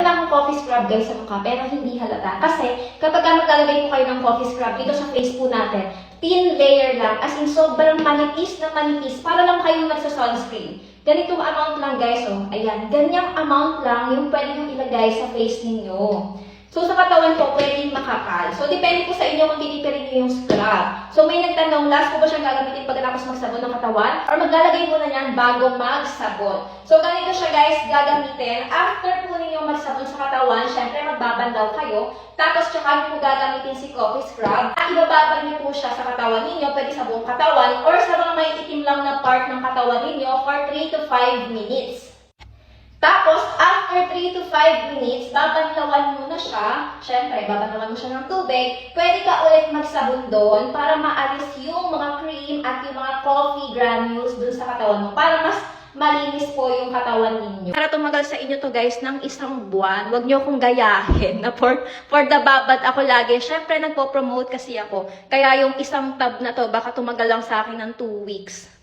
Wala akong coffee scrub guys sa mukha, pero hindi halata. Kasi kapag maglalagay po kayo ng coffee scrub dito sa face po natin, thin layer lang, as in sobrang manipis na manipis, para lang kayo nagsa-sunscreen. Ganitong amount lang guys, oh. Ayan, ganyang amount lang yung pwede nyo ilagay sa face ninyo. So, sa katawan po, pwedeng makapal. So, depende po sa inyo kung titipirin nyo yung scrub. So, may nagtanong, last ko ba siyang gagamitin pagkatapos magsabon ng katawan? Or maglalagay mo na yan bago magsabon? So, ganito siya guys, gagamitin. After po ninyo magsabon sa katawan, syempre magbabandaw kayo. Tapos, tsaka nyo po gagamitin si coffee scrub. At ibababad nyo po siya sa katawan ninyo, pwede sa buong katawan, or sa mga may itim lang na part ng katawan ninyo for 3 to 5 minutes. Tapos, after 3 to 5 minutes, babanlawan mo na siya. Siyempre, babanlawan mo siya ng tubig. Pwede ka ulit magsabon doon para maalis yung mga cream at yung mga coffee granules doon sa katawan mo. Para mas malinis po yung katawan ninyo. Para tumagal sa inyo to guys ng isang buwan, huwag nyo akong gayahin na for the babad ako lagi. Siyempre, nagpo-promote kasi ako. Kaya yung isang tub na to, baka tumagal lang sa akin ng 2 weeks.